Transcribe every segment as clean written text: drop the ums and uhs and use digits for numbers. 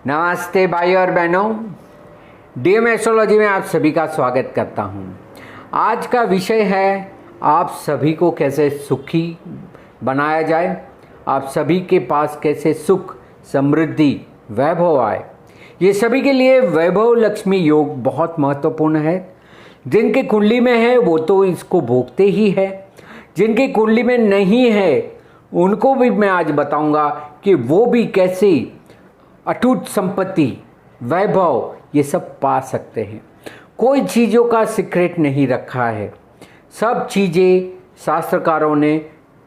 नमस्ते भाई और बहनों, डीएम एस्ट्रोलॉजी में आप सभी का स्वागत करता हूं। आज का विषय है आप सभी को कैसे सुखी बनाया जाए, आप सभी के पास कैसे सुख, समृद्धि, वैभव आए। ये सभी के लिए वैभव लक्ष्मी योग बहुत महत्वपूर्ण है। जिनके कुंडली में है वो तो इसको भोगते ही है, जिनकी कुंडली में नहीं है उनको भी मैं आज बताऊंगा कि वो भी कैसे अटूट संपत्ति, वैभव ये सब पा सकते हैं। कोई चीज़ों का सीक्रेट नहीं रखा है, सब चीज़ें शास्त्रकारों ने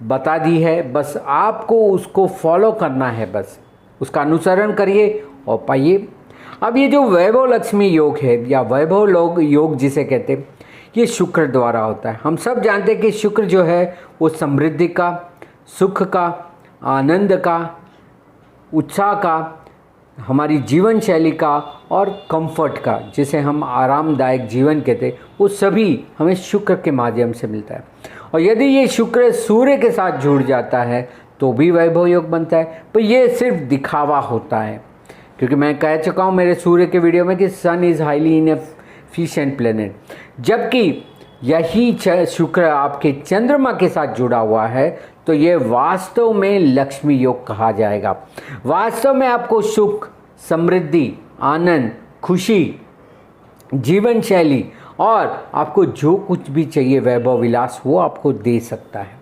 बता दी है, बस आपको उसको फॉलो करना है, बस उसका अनुसरण करिए और पाइए। अब ये जो वैभव लक्ष्मी योग है या वैभव योग जिसे कहते हैं, ये शुक्र द्वारा होता है। हम सब जानते हैं कि शुक्र जो है वो समृद्धि का, सुख का, आनंद का, उत्साह का, हमारी जीवन शैली का और कंफर्ट का, जिसे हम आरामदायक जीवन कहते हैं, वो सभी हमें शुक्र के माध्यम से मिलता है। और यदि ये शुक्र सूर्य के साथ जुड़ जाता है तो भी वैभव योग बनता है। पर ये सिर्फ दिखावा होता है, क्योंकि मैं कह चुका हूँ मेरे सूर्य के वीडियो में कि सन इज़ हाईली इनएफिशिएंट प्लेनेट, जबकि यही शुक्र आपके चंद्रमा के साथ जुड़ा हुआ है तो ये वास्तव में लक्ष्मी योग कहा जाएगा। वास्तव में आपको सुख, समृद्धि, आनंद, खुशी, जीवन शैली और आपको जो कुछ भी चाहिए वैभव विलास वो आपको दे सकता है।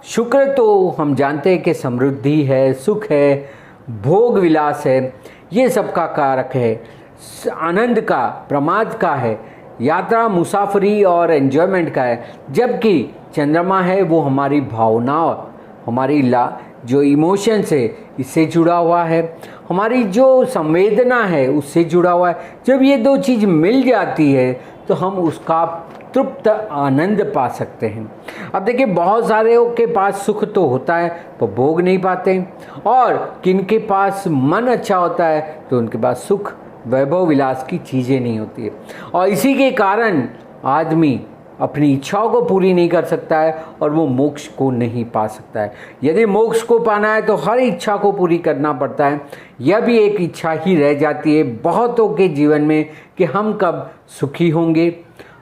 शुक्र तो हम जानते हैं कि समृद्धि है, सुख है, भोग विलास है, ये सब का कारक है, आनंद का, प्रमाद का है, यात्रा, मुसाफरी और एन्जॉयमेंट का है। जबकि चंद्रमा है वो हमारी भावनाओं, हमारी जो इमोशंस है इससे जुड़ा हुआ है, हमारी जो संवेदना है उससे जुड़ा हुआ है। जब ये दो चीज़ मिल जाती है तो हम उसका तृप्त आनंद पा सकते हैं। अब देखिए, बहुत सारे के पास सुख तो होता है तो भोग नहीं पाते, और किनके पास मन अच्छा होता है तो उनके पास सुख, वैभव विलास की चीज़ें नहीं होती है। और इसी के कारण आदमी अपनी इच्छाओं को पूरी नहीं कर सकता है और वो मोक्ष को नहीं पा सकता है। यदि मोक्ष को पाना है तो हर इच्छा को पूरी करना पड़ता है। यह भी एक इच्छा ही रह जाती है बहुतों के जीवन में कि हम कब सुखी होंगे,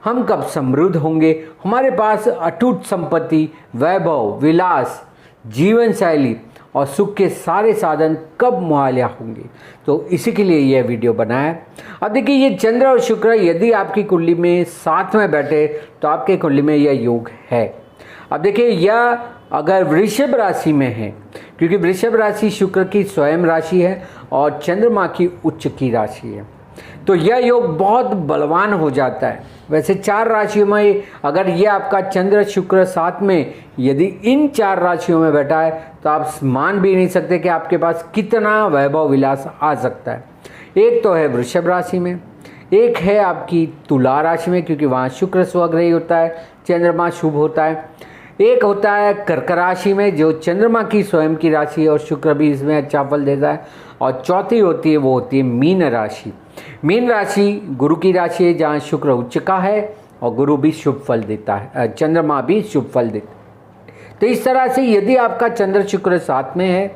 हम कब समृद्ध होंगे, हमारे पास अटूट संपत्ति, वैभव, विलास, जीवन शैली और सुख के सारे साधन कब मुहैया होंगे। तो इसी के लिए यह वीडियो बनाया। अब देखिए, ये चंद्र और शुक्र यदि आपकी कुंडली में साथ में बैठे तो आपके कुंडली में यह योग है। अब देखिए, यह अगर वृषभ राशि में है, क्योंकि वृषभ राशि शुक्र की स्वयं राशि है और चंद्रमा की उच्च की राशि है, तो यह योग बहुत बलवान हो जाता है। वैसे 4 राशियों में अगर ये आपका चंद्र शुक्र साथ में यदि इन 4 राशियों में बैठा है तो आप मान भी नहीं सकते कि आपके पास कितना वैभव विलास आ सकता है। एक तो है वृषभ राशि में, एक है आपकी तुला राशि में, क्योंकि वहाँ शुक्र स्वग्रही होता है, चंद्रमा शुभ होता है। एक होता है कर्क राशि में जो चंद्रमा की स्वयं की राशि है और शुक्र भी इसमें अच्छा फल देता है। और चौथी होती है वो होती है मीन राशि। मीन राशि गुरु की राशि है जहाँ शुक्र उच्च का है और गुरु भी शुभ फल देता है, चंद्रमा भी शुभ फल देता है। तो इस तरह से यदि आपका चंद्र शुक्र साथ में है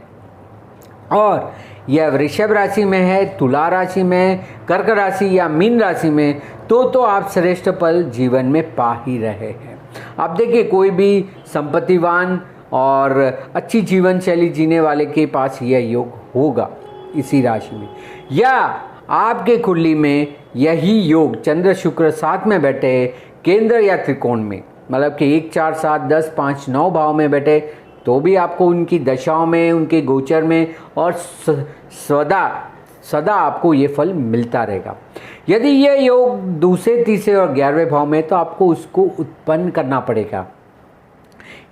और यह वृषभ राशि में है, तुला राशि में, कर्क राशि या मीन राशि में, तो आप श्रेष्ठ फल जीवन में पा ही रहे हैं। आप देखिए, कोई भी संपत्तिवान और अच्छी जीवन शैली जीने वाले के पास यह योग होगा इसी राशि में, या आपके कुंडली में यही योग चंद्र शुक्र साथ में बैठे केंद्र या त्रिकोण में, मतलब कि 1, 4, 7, 10, 5, 9 भाव में बैठे, तो भी आपको उनकी दशाओं में, उनके गोचर में और सदा आपको ये फल मिलता रहेगा। यदि यह योग दूसरे, तीसरे और 11वें भाव में, तो आपको उसको उत्पन्न करना पड़ेगा।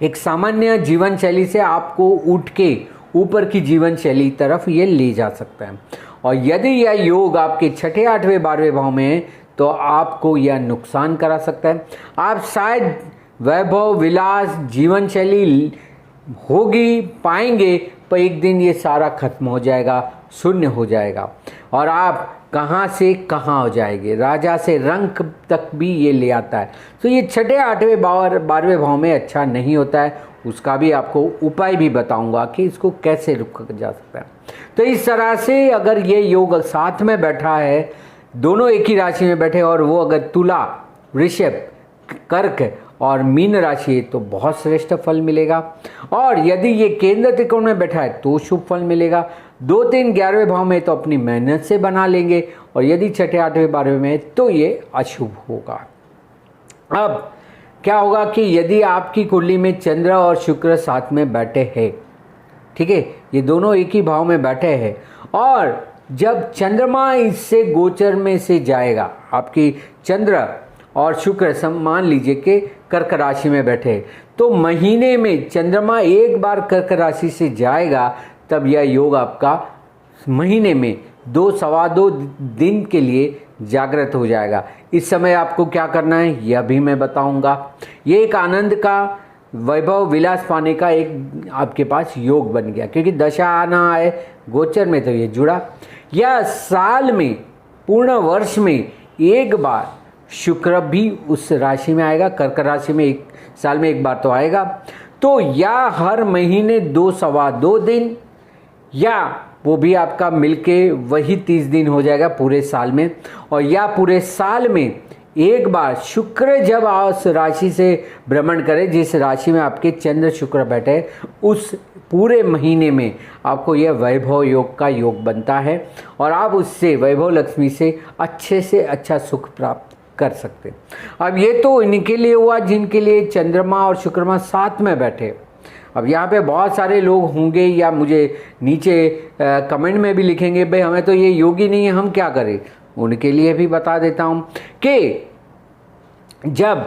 एक सामान्य जीवन शैली से आपको उठ के ऊपर की जीवन शैली तरफ ये ले जा सकता है। और यदि यह योग आपके 6ठे, 8वें, 12वें भाव में है तो आपको यह नुकसान करा सकता है। आप शायद वैभव, विलास, जीवन शैली होगी, पाएंगे, पर एक दिन ये सारा खत्म हो जाएगा, शून्य हो जाएगा और आप कहाँ से कहाँ हो जाएंगे। राजा से रंक तक भी ये ले आता है। तो ये 6ठे, 8वें, 12वें भाव में अच्छा नहीं होता है। उसका भी आपको उपाय भी बताऊंगा कि इसको कैसे रोका जा सकता है। तो इस तरह से अगर ये योग साथ में बैठा है, दोनों एक ही राशि में बैठे और वो अगर तुला, वृषभ, कर्क और मीन राशि है तो बहुत श्रेष्ठ फल मिलेगा। और यदि ये केंद्र त्रिकोण में बैठा है तो शुभ फल मिलेगा। 2, 3, 11वें भाव में तो अपनी मेहनत से बना लेंगे, और यदि 6, 8वें, 12वें में तो ये अशुभ होगा। अब क्या होगा कि यदि आपकी कुंडली में चंद्र और शुक्र साथ में बैठे हैं, ठीक है, ये दोनों एक ही भाव में बैठे हैं, और जब चंद्रमा इससे गोचर में से जाएगा, आपकी चंद्र और शुक्र मान लीजिए कि कर्क राशि में बैठे, तो महीने में चंद्रमा एक बार कर्क राशि से जाएगा, तब यह योग आपका महीने में 2 सवा 2 दिन के लिए जागृत हो जाएगा। इस समय आपको क्या करना है यह भी मैं बताऊंगा। ये एक आनंद का, वैभव, विलास पाने का एक आपके पास योग बन गया, क्योंकि दशा आना है गोचर में तो ये जुड़ा। यह साल में, पूर्ण वर्ष में एक बार शुक्र भी उस राशि में आएगा, कर्क राशि में एक साल में एक बार तो आएगा। तो या हर महीने 2 सवा 2 दिन, या वो भी आपका मिलके वही 30 दिन हो जाएगा पूरे साल में, और या पूरे साल में एक बार शुक्र जब उस राशि से भ्रमण करे, जिस राशि में आपके चंद्र शुक्र बैठे, उस पूरे महीने में आपको यह वैभव योग का योग बनता है, और आप उससे वैभव लक्ष्मी से अच्छा सुख प्राप्त कर सकते। अब ये तो इनके लिए हुआ जिनके लिए चंद्रमा और शुक्रमा साथ में बैठे। अब यहाँ पे बहुत सारे लोग होंगे या मुझे नीचे कमेंट में भी लिखेंगे, भाई हमें तो ये योग ही नहीं है, हम क्या करें। उनके लिए भी बता देता हूँ कि जब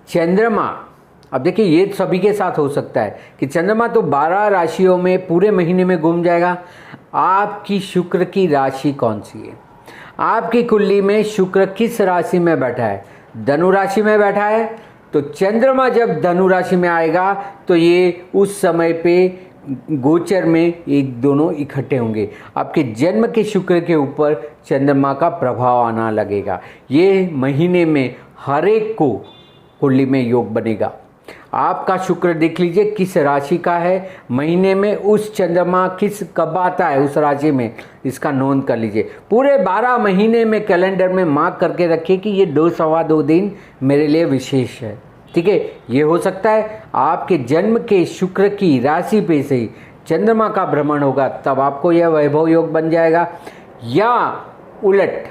चंद्रमा, अब देखिए ये सभी के साथ हो सकता है कि चंद्रमा तो 12 राशियों में पूरे महीने में घूम जाएगा। आपकी शुक्र की राशि कौन सी है, आपकी कुंडली में शुक्र किस राशि में बैठा है, धनु राशि में बैठा है, तो चंद्रमा जब धनु राशि में आएगा तो ये उस समय पे गोचर में एक दोनों इकट्ठे होंगे। आपके जन्म के शुक्र के ऊपर चंद्रमा का प्रभाव आना लगेगा। ये महीने में हर एक को कुंडली में योग बनेगा। आपका शुक्र देख लीजिए किस राशि का है, महीने में उस चंद्रमा कब आता है उस राशि में, इसका नोंद कर लीजिए। पूरे 12 महीने में कैलेंडर में मार्क करके रखिए कि ये 2 सवा 2 दिन मेरे लिए विशेष है। ठीक है, ये हो सकता है आपके जन्म के शुक्र की राशि पे से चंद्रमा का भ्रमण होगा, तब आपको यह वैभव योग बन जाएगा। या उलट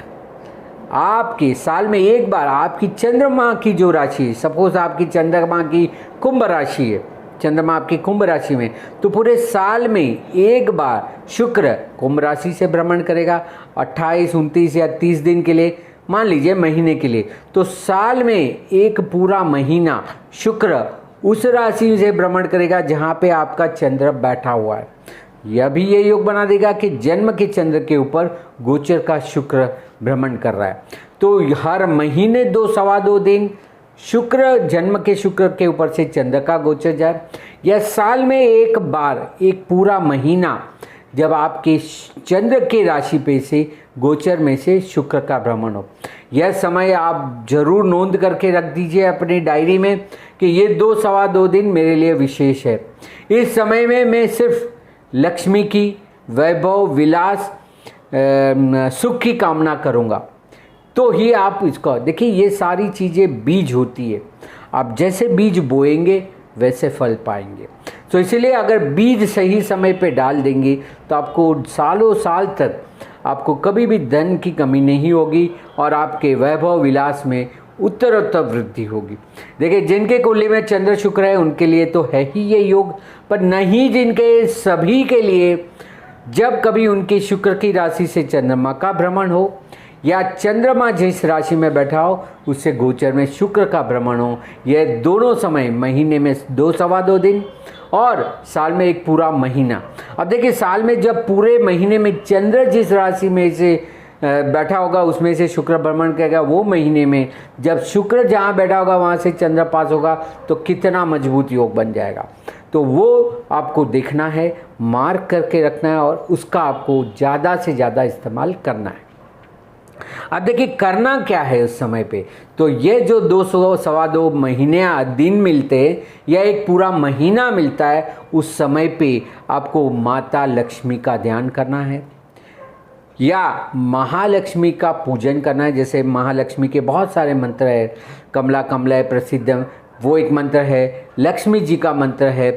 आपके साल में एक बार आपकी चंद्रमा की जो राशि है, सपोज आपकी चंद्रमा की कुंभ राशि है, चंद्रमा आपकी कुंभ राशि में, तो पूरे साल में एक बार शुक्र कुंभ राशि से भ्रमण करेगा 28, 29 या 30 दिन के लिए, मान लीजिए महीने के लिए। तो साल में एक पूरा महीना शुक्र उस राशि से भ्रमण करेगा जहां पे आपका चंद्र बैठा हुआ है। यह भी ये योग बना देगा कि जन्म के चंद्र के ऊपर गोचर का शुक्र भ्रमण कर रहा है। तो हर महीने 2 सवा 2 दिन शुक्र, जन्म के शुक्र के ऊपर से चंद्र का गोचर जाए, या साल में एक बार एक पूरा महीना जब आपके चंद्र के राशि पे से गोचर में से शुक्र का भ्रमण हो। यह समय आप जरूर नोंद करके रख दीजिए अपनी डायरी में कि ये 2 सवा 2 दिन मेरे लिए विशेष है। इस समय में मैं सिर्फ लक्ष्मी की, वैभव, विलास, सुख की कामना करूँगा। तो ही आप इसको देखिए, ये सारी चीज़ें बीज होती है, आप जैसे बीज बोएंगे वैसे फल पाएंगे। तो इसलिए अगर बीज सही समय पे डाल देंगे तो आपको सालों साल तक आपको कभी भी धन की कमी नहीं होगी और आपके वैभव विलास में उत्तरोत्तर वृद्धि होगी। देखिए, जिनके कुंडली में चंद्र शुक्र है उनके लिए तो है ही ये योग, पर नहीं जिनके, सभी के लिए जब कभी उनके शुक्र की राशि से चंद्रमा का भ्रमण हो या चंद्रमा जिस राशि में बैठा हो उससे गोचर में शुक्र का भ्रमण हो, यह दोनों समय महीने में 2 सवा 2 दिन और साल में एक पूरा महीना। अब देखिए, साल में जब पूरे महीने में चंद्र जिस राशि में से बैठा होगा उसमें से शुक्र भ्रमण करेगा, वो महीने में जब शुक्र जहाँ बैठा होगा वहाँ से चंद्र पास होगा तो कितना मजबूत योग बन जाएगा। तो वो आपको देखना है, मार्क करके रखना है और उसका आपको ज़्यादा से ज़्यादा इस्तेमाल करना है। अब देखिए करना क्या है उस समय पे। तो ये जो 200 सवा 2 महीने दिन मिलते हैं या एक पूरा महीना मिलता है, उस समय पे आपको माता लक्ष्मी का ध्यान करना है या महालक्ष्मी का पूजन करना है। जैसे महालक्ष्मी के बहुत सारे मंत्र है, कमला कमला है प्रसिद्ध, वो एक मंत्र है। लक्ष्मी जी का मंत्र है।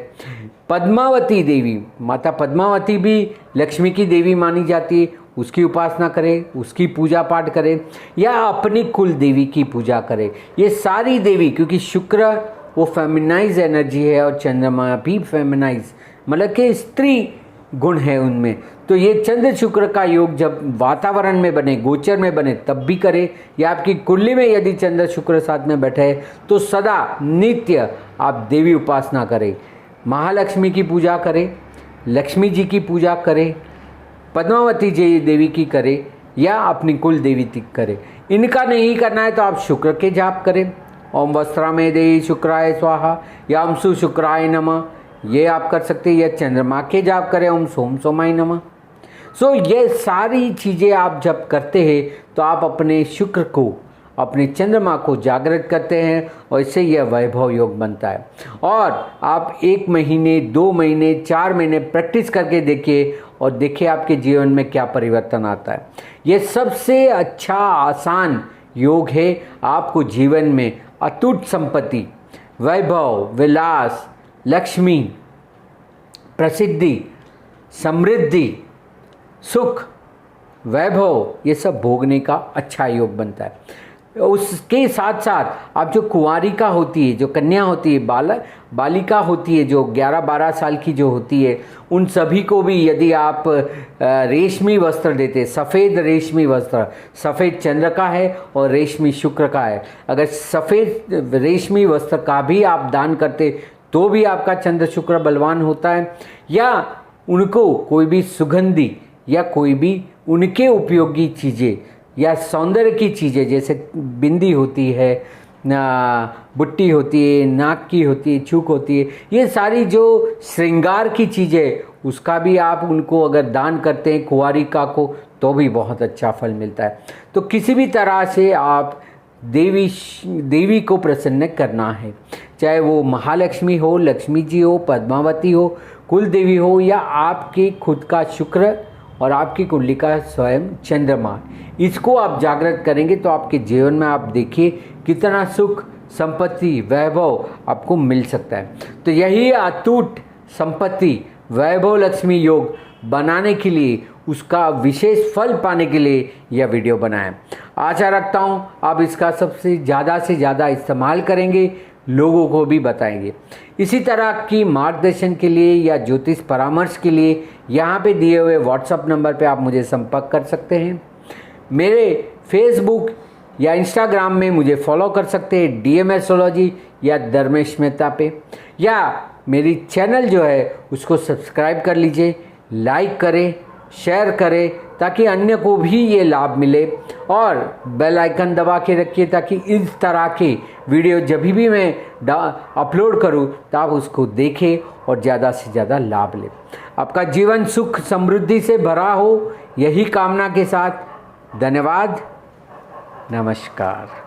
पद्मावती देवी, माता पद्मावती भी लक्ष्मी की देवी मानी जाती है, उसकी उपासना करें, उसकी पूजा पाठ करें या अपनी कुल देवी की पूजा करें। ये सारी देवी, क्योंकि शुक्र वो फेमिनाइज एनर्जी है और चंद्रमा भी फेमिनाइज मतलब कि स्त्री गुण है उनमें। तो ये चंद्र शुक्र का योग जब वातावरण में बने, गोचर में बने, तब भी करें, या आपकी कुंडली में यदि चंद्र शुक्र साथ में बैठे तो सदा नित्य आप देवी उपासना करें, महालक्ष्मी की पूजा करें, लक्ष्मी जी की पूजा करें, पद्मावती जी देवी की करें या अपनी कुल देवी की करें। इनका नहीं करना है तो आप शुक्र के जाप करें, ओम वस्त्रामे देहि शुक्राय स्वाहा या ओम शुक्राय नमः, ये आप कर सकते हैं। या चंद्रमा के जाप करें, ओम सोम सोमाय नमः। ये सारी चीज़ें आप जब करते हैं तो आप अपने शुक्र को, अपने चंद्रमा को जागृत करते हैं और इससे यह वैभव योग बनता है। और आप 1 महीने 2 महीने 4 महीने प्रैक्टिस करके देखिए और देखिए आपके जीवन में क्या परिवर्तन आता है। ये सबसे अच्छा आसान योग है आपको जीवन में अटूट संपत्ति, वैभव, विलास, लक्ष्मी, प्रसिद्धि, समृद्धि, सुख, वैभव, ये सब भोगने का अच्छा योग बनता है। उसके साथ साथ आप जो कुंवारिका होती है, जो कन्या होती है, बालिका होती है, जो 11-12 साल की जो होती है, उन सभी को भी यदि आप रेशमी वस्त्र देते, सफ़ेद रेशमी वस्त्र, सफ़ेद चंद्र का है और रेशमी शुक्र का है, अगर सफ़ेद रेशमी वस्त्र का भी आप दान करते तो भी आपका चंद्र शुक्र बलवान होता है। या उनको कोई भी सुगंधी या कोई भी उनके उपयोगी चीज़ें या सौंदर्य की चीज़ें, जैसे बिंदी होती है, बुट्टी होती है, नाक की होती है, छूक होती है, ये सारी जो श्रृंगार की चीज़ें, उसका भी आप उनको अगर दान करते हैं कुंवारिका को तो भी बहुत अच्छा फल मिलता है। तो किसी भी तरह से आप देवी को प्रसन्न करना है, चाहे वो महालक्ष्मी हो, लक्ष्मी जी हो, पद्मावती हो, कुल देवी हो या आपके खुद का शुक्र और आपकी कुंडली का स्वयं चंद्रमा, इसको आप जागृत करेंगे तो आपके जीवन में आप देखिए कितना सुख, संपत्ति, वैभव आपको मिल सकता है। तो यही अटूट संपत्ति, वैभव, लक्ष्मी योग बनाने के लिए, उसका विशेष फल पाने के लिए यह वीडियो बनाएं। आशा रखता हूँ आप इसका सबसे ज़्यादा से ज़्यादा इस्तेमाल करेंगे, लोगों को भी बताएंगे। इसी तरह की मार्गदर्शन के लिए या ज्योतिष परामर्श के लिए यहाँ पे दिए हुए व्हाट्सएप नंबर पे आप मुझे संपर्क कर सकते हैं। मेरे फेसबुक या इंस्टाग्राम में मुझे फॉलो कर सकते हैं, DM एस्ट्रोलॉजी या धर्मेश मेहता पे, या मेरी चैनल जो है उसको सब्सक्राइब कर लीजिए, लाइक करें, शेयर करें ताकि अन्य को भी ये लाभ मिले, और बेल आइकन दबा के रखिए ताकि इस तरह के वीडियो जब भी मैं अपलोड करूं तो आप उसको देखें और ज़्यादा से ज़्यादा लाभ लें। आपका जीवन सुख समृद्धि से भरा हो, यही कामना के साथ धन्यवाद, नमस्कार।